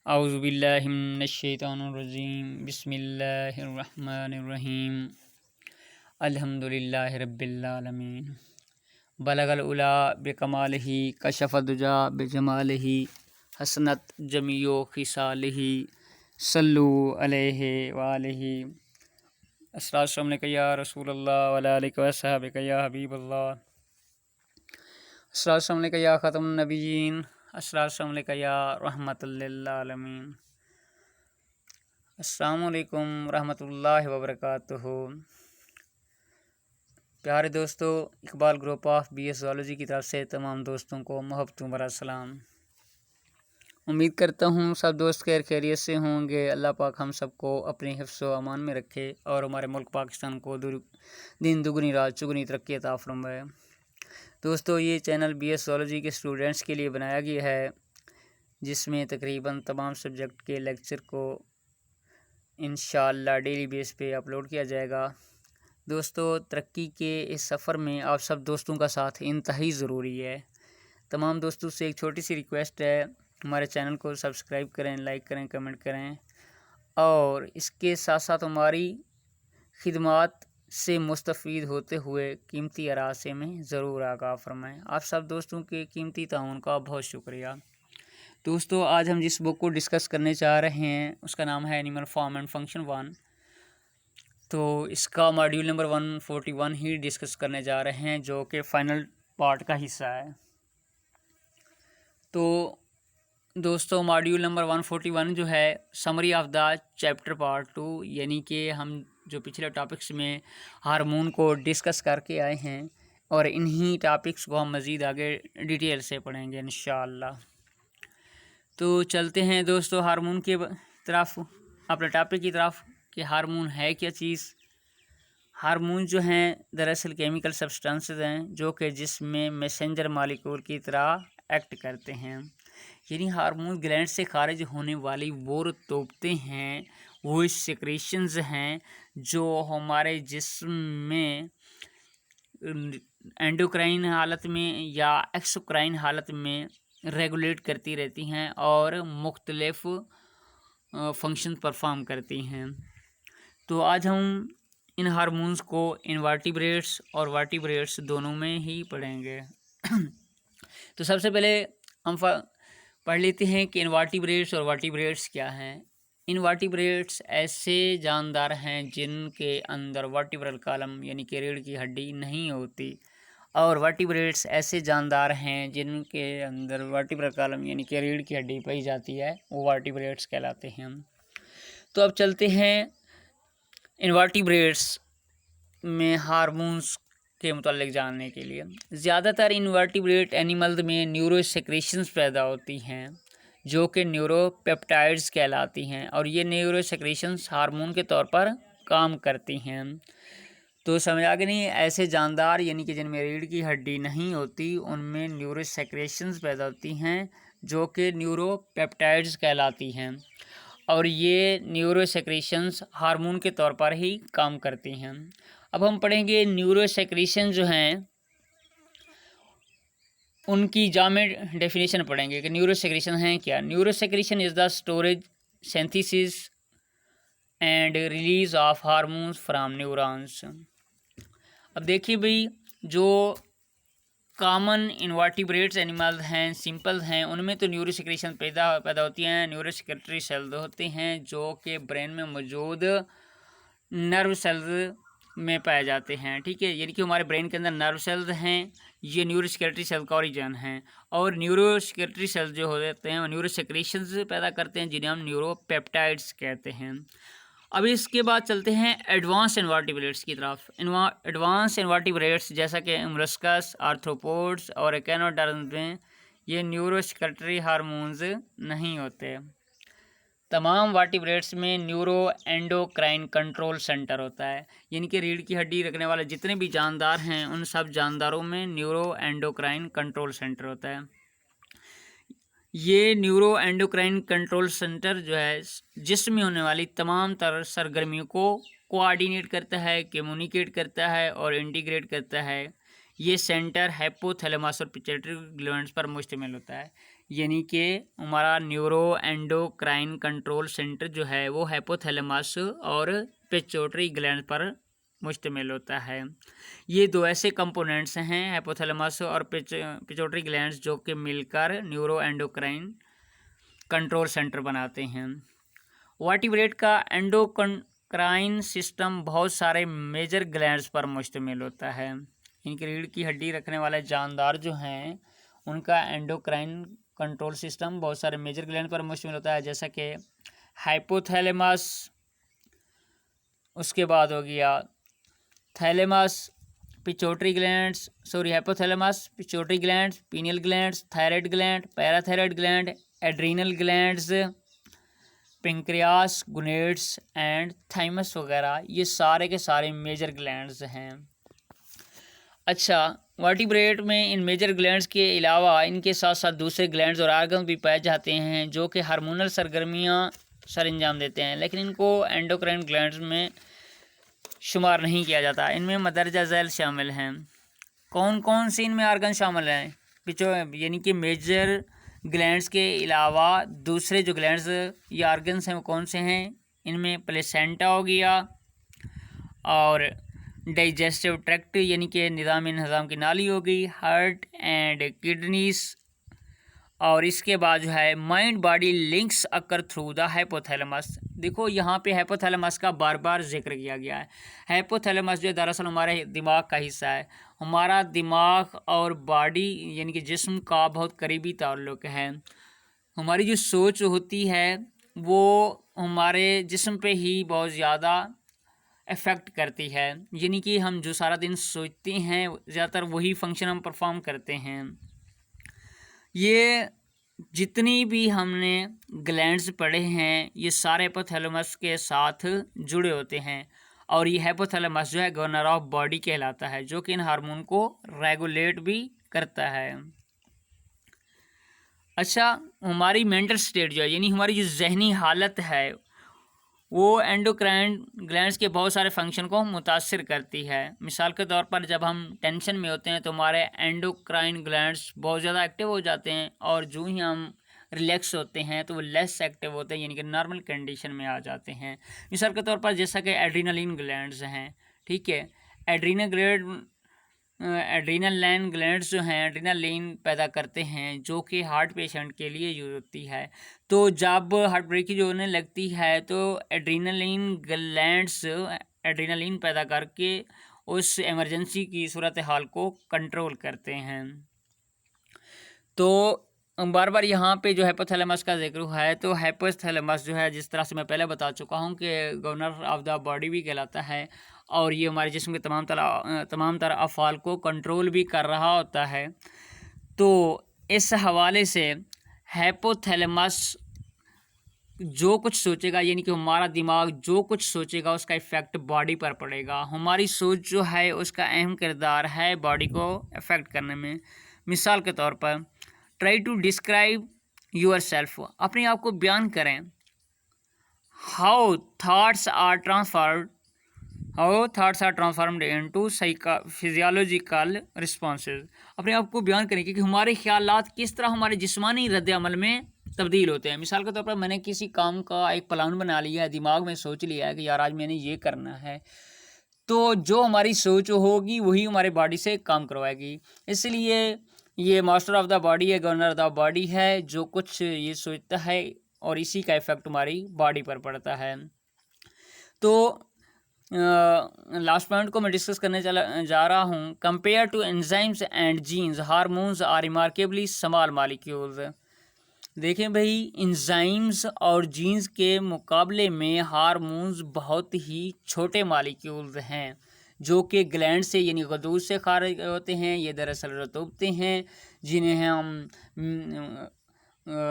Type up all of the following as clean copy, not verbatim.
औज़ुबिल्लाहिमिनश्शैतानिर्रजीम बिस्मिल्लाहिर्रहमानिर्रहीम अल्हम्दुलिल्लाहि रब्बिल आलमीन बलगल उला बिकमालिही कशफदुजा बिजमालिही हसनत जमीओ खिसालिही सल्लु अलैहि वालिही अस्सलाम अलैकुम या रसूलल्लाह वला आलिका व सहाबिका या हबीबल्लाह अस्सलाम अलैकुम या ख़ातमुन नबिय्यीन अस्सलाम अलैकुम या रहमतुल लिल आलमीन अस्सलाम वालेकुम रहमतुल्लाहि व बरकातुहू। प्यारे दोस्तों, Iqbal group of BS zoology की तरफ से तमाम दोस्तों को मोहब्बतों भरा सलाम। उम्मीद करता हूँ सब दोस्त खैर खैरियत से होंगे। अल्लाह पाक हम सबको अपने हिफ्ज़ व अमान में रखे और हमारे मुल्क पाकिस्तान को दिन दुगनी रात चुगनी तरक्की अता फरमाए। दोस्तों, ये चैनल BS ज़ूलॉजी के स्टूडेंट्स के लिए बनाया गया है, जिसमें तकरीबन तमाम सब्जेक्ट के लेक्चर को इंशाअल्लाह डेली बेस पे अपलोड किया जाएगा। दोस्तों, तरक्की के इस सफ़र में आप सब दोस्तों का साथ इंतहाई ज़रूरी है। तमाम दोस्तों से एक छोटी सी रिक्वेस्ट है, हमारे चैनल को सब्सक्राइब करें, लाइक करें, कमेंट करें और इसके साथ साथ हमारी खिदमात से मुस्तफ़ीद होते हुए कीमती अरासे में ज़रूर आगाह फरमाएँ। आप सब दोस्तों के कीमती ताउन का बहुत शुक्रिया। दोस्तों, आज हम जिस बुक को डिस्कस करने चाह रहे हैं उसका नाम है एनिमल फॉर्म एंड फंक्शन 1। तो इसका मॉड्यूल नंबर 141 ही डिस्कस करने जा रहे हैं, जो कि फ़ाइनल पार्ट का हिस्सा है। तो दोस्तों, मॉड्यूल नंबर 141 जो है summary of the chapter part 2, यानी कि हम जो पिछले टॉपिक्स में हार्मोन को डिस्कस करके आए हैं और इन्हीं टॉपिक्स को हम मज़ीद आगे डिटेल से पढ़ेंगे इंशाअल्लाह। तो चलते हैं दोस्तों हार्मोन के तरफ, अपने टॉपिक की तरफ कि हार्मोन है क्या चीज़। हार्मोन जो हैं दरअसल केमिकल सब्सटेंसेस हैं जो कि जिसमें मैसेंजर मालिक्यूल की तरह एक्ट करते हैं। यानी हार्मोन ग्लैंड से खारिज होने वाली वो रतूबतें हैं, वो सिक्रेशंस हैं जो हमारे जिस्म में एंडोक्राइन हालत में या एक्सोक्राइन हालत में रेगुलेट करती रहती हैं और मुख्तलिफ फंक्शन परफॉर्म करती हैं। तो आज हम इन हार्मोन्स को इनवर्टिब्रेट्स और वर्टिब्रेट्स दोनों में ही पढ़ेंगे। तो सबसे पहले हम पढ़ लेते हैं कि इनवर्टिब्रेट्स और वर्टिब्रेट्स क्या हैं। इनवर्टिब्रेट्स ऐसे जानदार हैं जिनके अंदर वर्टिब्रल कॉलम यानी कि रीढ़ की हड्डी नहीं होती, और वर्टिब्रेट्स ऐसे जानदार हैं जिनके अंदर वर्टिब्रल कॉलम यानी कि रीढ़ की हड्डी पाई जाती है, वो वर्टिब्रेट्स कहलाते हैं। तो अब चलते हैं इनवर्टिब्रेट्स में हार्मोन्स के मुतालिक जानने के लिए। ज़्यादातर इनवर्टिब्रेट एनिमल्स में न्यूरो सेक्रेशंस पैदा होती हैं जो कि न्यूरोपेप्टाइड्स कहलाती हैं, और ये न्यूरो सेक्रेशंस हार्मोन के तौर पर काम करती हैं। तो समझ आ गया नहीं, ऐसे जानदार यानी कि जिनमें रीढ़ की हड्डी नहीं होती उनमें न्यूरो सेक्रेशंस पैदा होती हैं जो कि न्यूरोपेप्टाइड्स कहलाती हैं, और ये न्यूरो सेक्रेशंस हार्मोन के तौर पर ही काम करती हैं। अब हम पढ़ेंगे न्यूरो सेक्रेशन जो हैं उनकी जामे डेफिनेशन पढ़ेंगे कि न्यूरो सेक्रेशन हैं क्या। Neuro secretion is the storage, synthesis and release of hormones from neurons. अब देखिए भाई, जो कॉमन इनवर्टिब्रेट्स एनिमल्स हैं, सिंपल हैं, उनमें तो न्यूरो सेक्रेशन पैदा होती हैं। न्यूरो सेक्रेटरी सेल्स होते हैं जो कि ब्रेन में मौजूद नर्व सेल्स में पाए जाते हैं। ठीक है, यानी कि हमारे ब्रेन के अंदर नर्व सेल्स हैं, ये न्यूरो सेक्रेटरी सेल का ओरिजिन है, और न्यूरो सेक्रेटरी सेल्स जो होते हैं वो न्यूरो सेक्रेशंस पैदा करते हैं जिन्हें हम न्यूरोपेप्टाइड्स कहते हैं। अब इसके बाद चलते हैं एडवांस इनवर्टिब्रेट्स की तरफ। एडवांस इनवर्टिब्रेट्स जैसा कि मोलस्कस, आर्थ्रोपोड्स और एकेनोडर्म्स में ये न्यूरो सेक्रेटरी हार्मोन्स नहीं होते। तमाम वर्टिब्रेट्स में न्यूरो एंडोक्राइन कंट्रोल सेंटर होता है, यानी कि रीढ़ की हड्डी रखने वाले जितने भी जानदार हैं उन सब जानदारों में न्यूरो एंडोक्राइन कंट्रोल सेंटर होता है। ये न्यूरो एंडोक्राइन कंट्रोल सेंटर जो है जिस्म में होने वाली तमाम तरह सरगर्मियों को कोऑर्डिनेट करता है, कम्युनिकेट करता है और इंटीग्रेट करता है। ये सेंटर हाइपोथैलेमस और पिट्यूटरी ग्लैंड्स पर मुश्तमिल होता है। यानी कि हमारा न्यूरो एंडोक्राइन कंट्रोल सेंटर जो है वो हाइपोथैलेमस और पिट्यूटरी ग्लैंड पर मुश्तमिल होता है। ये दो ऐसे कंपोनेंट्स हैं हाइपोथैलेमस और पिट्यूटरी ग्लैंड्स जो कि मिलकर न्यूरो एंडोक्राइन कंट्रोल सेंटर बनाते हैं। वर्टिब्रेट का एंडोक्राइन सिस्टम बहुत सारे मेजर ग्लैंड्स पर मुश्तमिल होता है। इनकी रीढ़ की हड्डी रखने वाले जानदार जो हैं उनका एंडोक्राइन कंट्रोल सिस्टम बहुत सारे मेजर ग्लैंड पर मुश्तमिल होता है, जैसा कि हाइपोथैलेमस, उसके बाद हो गया thalamus, pituitary glands, hypothalamus, pituitary glands, pineal glands, thyroid gland, parathyroid gland, adrenal glands, pancreas, gonads and thymus वगैरह, ये सारे के सारे मेजर ग्लैंड्स हैं। अच्छा, वर्टिब्रेट में इन मेजर ग्लैंड्स के अलावा इनके साथ साथ दूसरे ग्लैंड्स और आर्गन भी पाए जाते हैं जो कि हार्मोनल सरगर्मियाँ सर अंजाम देते हैं, लेकिन इनको एंडोक्राइन ग्लैंड्स में शुमार नहीं किया जाता। इनमें मदरजा झैल शामिल हैं। कौन कौन से इनमें आर्गन शामिल हैं? यानी कि मेजर ग्लैंड्स के अलावा दूसरे जो ग्लैंड्स या आर्गन्स हैं वो कौन से हैं? इनमें प्लेसेंटा हो गया और डाइजेस्टिव ट्रैक्ट यानी कि निज़ाम की नाली हो गई, हार्ट एंड किडनीज, और इसके बाद जो है mind body links occur through the hypothalamus. देखो यहाँ पे हाइपोथैलेमस का बार बार जिक्र किया गया है। हाइपोथैलेमस जो है दरअसल हमारे दिमाग का हिस्सा है। हमारा दिमाग और बॉडी यानी कि जिस्म का बहुत करीबी ताल्लुक़ है। हमारी जो सोच होती है वो हमारे जिस्म पे ही बहुत ज़्यादा इफ़ेक्ट करती है, यानी कि हम जो सारा दिन सोचते हैं ज़्यादातर वही फंक्शन हम परफॉर्म करते हैं। ये जितनी भी हमने ग्लैंड्स पढ़े हैं ये सारे हाइपोथैलेमस के साथ जुड़े होते हैं, और ये हाइपोथैलेमस जो है गवर्नर ऑफ बॉडी कहलाता है, जो कि इन हार्मोन को रेगुलेट भी करता है। अच्छा, हमारी मेंटल स्टेट जो है यानी हमारी जो जहनी हालत है वो एंडोक्राइन ग्लैंड्स के बहुत सारे फंक्शन को मुतासिर करती है। मिसाल के तौर पर जब हम टेंशन में होते हैं तो हमारे एंडोक्राइन ग्लैंड्स बहुत ज़्यादा एक्टिव हो जाते हैं, और जो ही हम रिलैक्स होते हैं तो वो लेस एक्टिव होते हैं, यानी कि नॉर्मल कंडीशन में आ जाते हैं। मिसाल के तौर पर जैसा कि एड्रीनलिन ग्लैंड्स हैं, ठीक है, एड्रीनल ग्लैंड्स जो हैं एड्रीनलिन पैदा करते हैं जो कि हार्ट पेशेंट के लिए यूज होती है। तो जब हार्ट ब्रेक जो होने लगती है तो एड्रीनलिन ग्लैंड्स एड्रीनलिन पैदा करके उस इमरजेंसी की सूरत हाल को कंट्रोल करते हैं। तो बार बार यहाँ पे जो हाइपोथैलेमस का जिक्र हुआ है, तो हाइपोथैलेमस जो है जिस तरह से मैं पहले बता चुका हूँ कि गवर्नर ऑफ द बॉडी भी कहलाता है, और ये हमारे जिस्म के तमाम तरह अफ़ाल को कंट्रोल भी कर रहा होता है। तो इस हवाले से हाइपोथैलेमस जो कुछ सोचेगा, यानी कि हमारा दिमाग जो कुछ सोचेगा उसका इफ़ेक्ट बॉडी पर पड़ेगा। हमारी सोच जो है उसका अहम किरदार है बॉडी को इफ़ेक्ट करने में। मिसाल के तौर पर try to describe yourself, अपने आप को बयान करें। How thoughts are transformed into physiological responses, अपने आप को बयान करें कि हमारे ख्यालात किस तरह हमारे जिस्मानी रद्द-ए-अमल में तब्दील होते हैं। मिसाल के तौर पर मैंने किसी काम का एक प्लान बना लिया है, दिमाग में सोच लिया है कि यार आज मैंने ये करना है, तो जो हमारी सोच होगी वही हमारे बॉडी से काम करवाएगी। इसलिए ये मास्टर ऑफ द बॉडी है, गवर्नर ऑफ द बॉडी है, जो कुछ ये सोचता है और इसी का इफ़ेक्ट हमारी बॉडी पर पड़ता है। तो लास्ट पॉइंट को मैं डिस्कस करने जा रहा हूँ। Compare to enzymes and genes, hormones are remarkably small molecules. देखें भाई, एंजाइम्स और जीन्स के मुकाबले में हार्मोन्स बहुत ही छोटे मॉलिक्यूल्स हैं जो कि ग्लैंड से यानी गदूद से खारिज होते हैं। ये दरअसल रतूबते हैं जिन्हें हम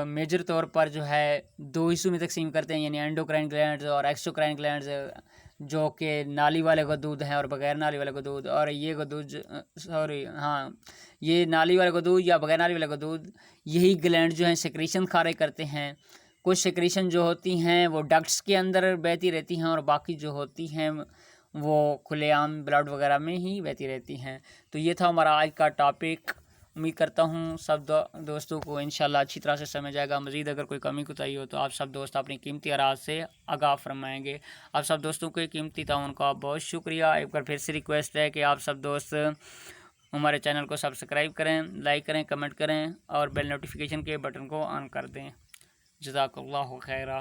मेजर तौर पर जो है दो हिस्सों में तकसीम करते हैं, यानी एंडोक्राइन ग्लैंड्स और एक्सोक्राइन ग्लैंड्स, जो कि नाली वाले गदूद हैं और बगैर नाली वाले गदूद। और ये ये नाली वाले गदूद या बगैर नाली वाले गदूद, यही ग्लैंड जो हैं सेक्रीशन खारिज करते हैं। कुछ सेक्रीशन जो होती हैं वो डक्ट्स के अंदर बहती रहती हैं, और बाकी जो होती हैं वो खुलेआम ब्लड वगैरह में ही बहती रहती हैं। तो ये था हमारा आज का टॉपिक उम्मीद करता हूँ सब दोस्तों को इंशाल्लाह अच्छी तरह से समझ आएगा। मज़ीद अगर कोई कमी कोताही हो तो आप सब दोस्त अपनी कीमती आराज़ से आगाह फरमाएंगे। आप सब दोस्तों के कीमती ताउन का बहुत शुक्रिया। एक बार फिर से रिक्वेस्ट है कि आप सब दोस्त हमारे चैनल को सब्सक्राइब करें, लाइक करें, कमेंट करें और बेल नोटिफिकेशन के बटन को ऑन कर दें। जज़ाकल्लाहु खैरा।